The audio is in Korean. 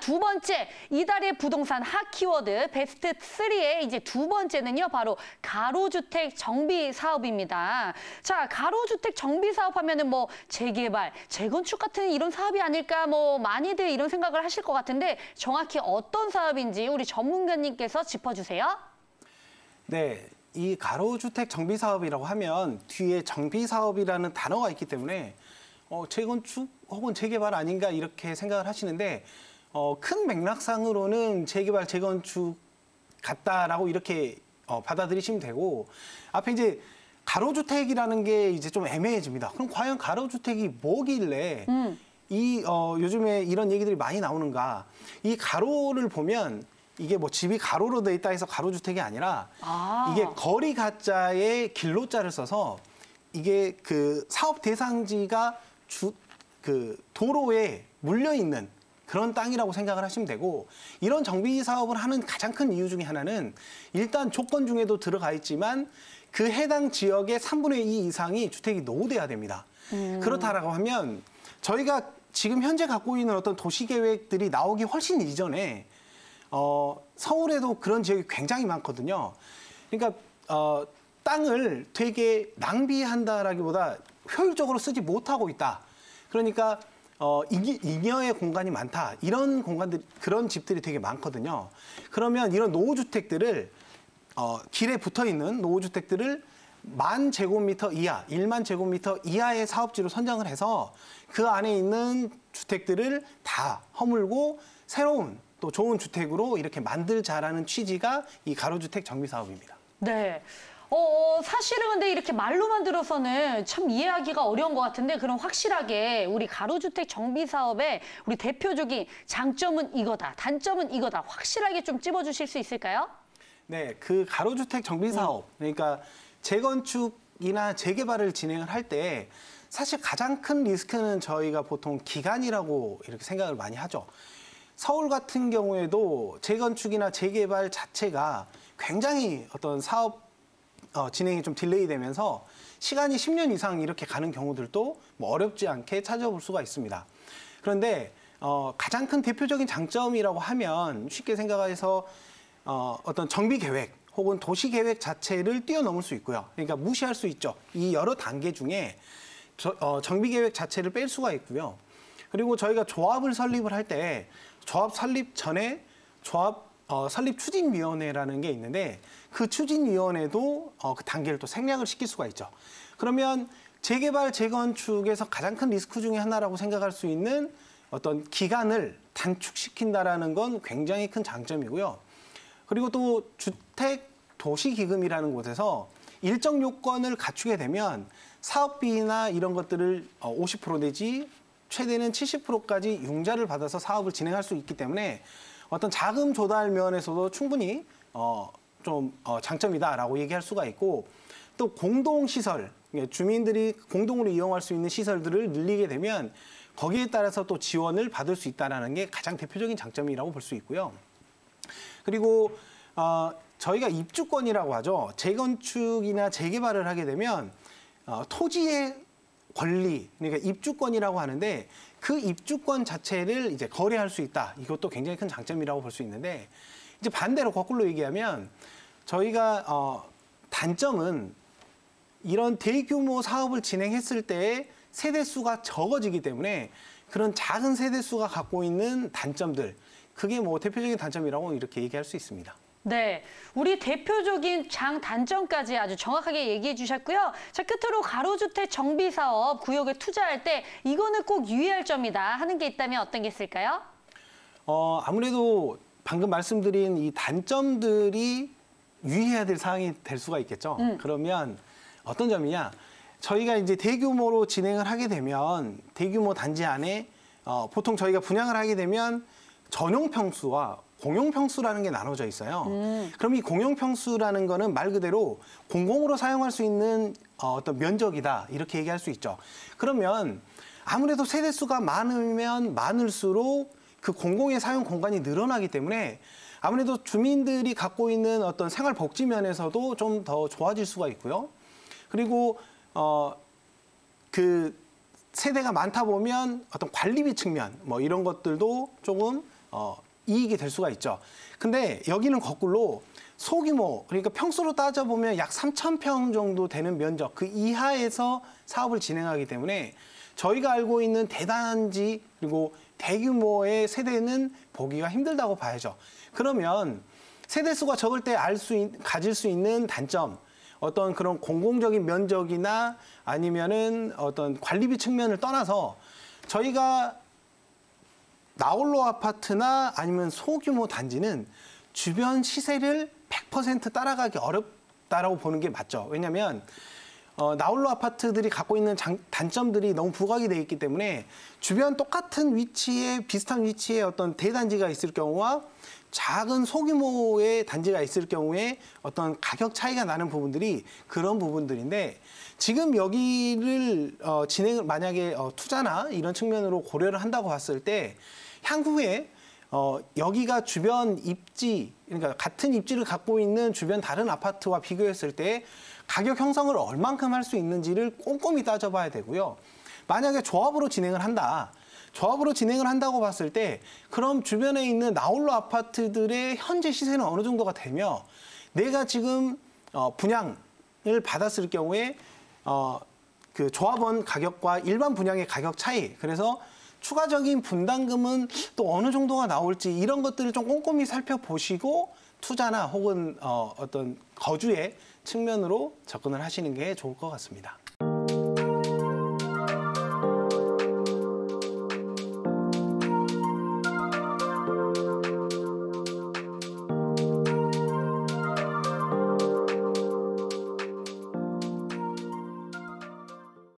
두 번째, 이달의 부동산 핫 키워드 베스트 3의 이제 두 번째는요, 바로 가로주택 정비 사업입니다. 자, 가로주택 정비 사업 하면은 뭐 재개발, 재건축 같은 이런 사업이 아닐까 뭐 많이들 이런 생각을 하실 것 같은데 정확히 어떤 사업인지 우리 전문가님께서 짚어주세요. 네, 이 가로주택 정비 사업이라고 하면 뒤에 정비 사업이라는 단어가 있기 때문에 재건축 혹은 재개발 아닌가 이렇게 생각을 하시는데 큰 맥락상으로는 재개발, 재건축 같다라고 이렇게 받아들이시면 되고 앞에 이제 가로주택이라는 게 이제 좀 애매해집니다. 그럼 과연 가로주택이 뭐길래 요즘에 이런 얘기들이 많이 나오는가? 이 가로를 보면 이게 뭐 집이 가로로 돼 있다 해서 가로주택이 아니라 이게 거리 가짜에 길로자를 써서 이게 그 사업 대상지가 그 도로에 물려 있는 그런 땅이라고 생각을 하시면 되고 이런 정비 사업을 하는 가장 큰 이유 중에 하나는 일단 조건 중에도 들어가 있지만 그 해당 지역의 3분의 2 이상이 주택이 노후돼야 됩니다. 그렇다라고 하면 저희가 지금 현재 갖고 있는 어떤 도시 계획들이 나오기 훨씬 이전에 서울에도 그런 지역이 굉장히 많거든요. 그러니까 땅을 되게 낭비한다라기보다 효율적으로 쓰지 못하고 있다. 그러니까 잉여의 공간이 많다. 이런 공간들, 그런 집들이 되게 많거든요. 그러면 이런 노후주택들을 길에 붙어 있는 노후주택들을 10,000제곱미터 이하, 10,000제곱미터 이하의 사업지로 선정을 해서 그 안에 있는 주택들을 다 허물고 새로운 또 좋은 주택으로 이렇게 만들자라는 취지가 이 가로주택 정비 사업입니다. 네. 사실은 근데 이렇게 말로만 들어서는 참 이해하기가 어려운 것 같은데 그럼 확실하게 우리 가로주택 정비 사업의 우리 대표적인 장점은 이거다, 단점은 이거다 확실하게 좀 찝어주실 수 있을까요? 네, 그 가로주택 정비 사업, 그러니까 재건축이나 재개발을 진행을 할 때 사실 가장 큰 리스크는 저희가 보통 기간이라고 이렇게 생각을 많이 하죠. 서울 같은 경우에도 재건축이나 재개발 자체가 굉장히 어떤 사업 진행이 좀 딜레이 되면서 시간이 10년 이상 이렇게 가는 경우들도 뭐 어렵지 않게 찾아볼 수가 있습니다. 그런데 가장 큰 대표적인 장점이라고 하면 쉽게 생각해서 어떤 정비 계획 혹은 도시 계획 자체를 뛰어넘을 수 있고요. 그러니까 무시할 수 있죠. 이 여러 단계 중에 정비 계획 자체를 뺄 수가 있고요. 그리고 저희가 조합을 설립을 할 때 조합 설립 전에 조합 설립추진위원회라는 게 있는데 그 추진위원회도 그 단계를 또 생략을 시킬 수가 있죠. 그러면 재개발, 재건축에서 가장 큰 리스크 중에 하나라고 생각할 수 있는 어떤 기간을 단축시킨다라는 건 굉장히 큰 장점이고요. 그리고 또 주택도시기금이라는 곳에서 일정 요건을 갖추게 되면 사업비나 이런 것들을 50% 내지 최대는 70%까지 융자를 받아서 사업을 진행할 수 있기 때문에 어떤 자금 조달 면에서도 충분히 장점이다라고 얘기할 수가 있고 또 공동시설, 주민들이 공동으로 이용할 수 있는 시설들을 늘리게 되면 거기에 따라서 또 지원을 받을 수 있다는 게 가장 대표적인 장점이라고 볼 수 있고요. 그리고 저희가 입주권이라고 하죠. 재건축이나 재개발을 하게 되면 토지의 권리, 그러니까 입주권이라고 하는데 그 입주권 자체를 이제 거래할 수 있다. 이것도 굉장히 큰 장점이라고 볼 수 있는데 이제 반대로 거꾸로 얘기하면 저희가 단점은 이런 대규모 사업을 진행했을 때 세대수가 적어지기 때문에 그런 작은 세대수가 갖고 있는 단점들, 그게 뭐 대표적인 단점이라고 이렇게 얘기할 수 있습니다. 네, 우리 대표적인 장단점까지 아주 정확하게 얘기해 주셨고요. 자, 끝으로 가로주택 정비 사업 구역에 투자할 때 이거는 꼭 유의할 점이다 하는 게 있다면 어떤 게 있을까요? 아무래도 방금 말씀드린 이 단점들이 유의해야 될 사항이 될 수가 있겠죠. 그러면 어떤 점이냐? 저희가 이제 대규모로 진행을 하게 되면 대규모 단지 안에 보통 저희가 분양을 하게 되면 전용 평수와 공용 평수라는 게 나눠져 있어요. 그럼 이 공용 평수라는 거는 말 그대로 공공으로 사용할 수 있는 어떤 면적이다 이렇게 얘기할 수 있죠. 그러면 아무래도 세대수가 많으면 많을수록 그 공공의 사용 공간이 늘어나기 때문에 아무래도 주민들이 갖고 있는 어떤 생활 복지 면에서도 좀 더 좋아질 수가 있고요. 그리고 그 세대가 많다 보면 어떤 관리비 측면 뭐 이런 것들도 조금 이익이 될 수가 있죠. 근데 여기는 거꾸로 소규모, 그러니까 평수로 따져보면 약 3,000평 정도 되는 면적, 그 이하에서 사업을 진행하기 때문에 저희가 알고 있는 대단지 그리고 대규모의 세대는 보기가 힘들다고 봐야죠. 그러면 세대수가 적을 때 가질 수 있는 단점, 어떤 그런 공공적인 면적이나 아니면은 어떤 관리비 측면을 떠나서 저희가 나홀로 아파트나 아니면 소규모 단지는 주변 시세를 100% 따라가기 어렵다라고 보는 게 맞죠. 왜냐하면 나홀로 아파트들이 갖고 있는 단점들이 너무 부각이 돼 있기 때문에 주변 똑같은 위치에 비슷한 위치에 어떤 대단지가 있을 경우와 작은 소규모의 단지가 있을 경우에 어떤 가격 차이가 나는 부분들이 그런 부분들인데 지금 여기를 만약에 투자나 이런 측면으로 고려를 한다고 봤을 때 향후에 여기가 주변 입지, 그러니까 같은 입지를 갖고 있는 주변 다른 아파트와 비교했을 때 가격 형성을 얼만큼 할 수 있는지를 꼼꼼히 따져봐야 되고요. 만약에 조합으로 진행을 한다. 조합으로 진행을 한다고 봤을 때 그럼 주변에 있는 나홀로 아파트들의 현재 시세는 어느 정도가 되며 내가 지금 분양을 받았을 경우에 그 조합원 가격과 일반 분양의 가격 차이, 그래서 추가적인 분담금은 또 어느 정도가 나올지 이런 것들을 좀 꼼꼼히 살펴보시고 투자나 혹은 어떤 거주의 측면으로 접근을 하시는 게 좋을 것 같습니다.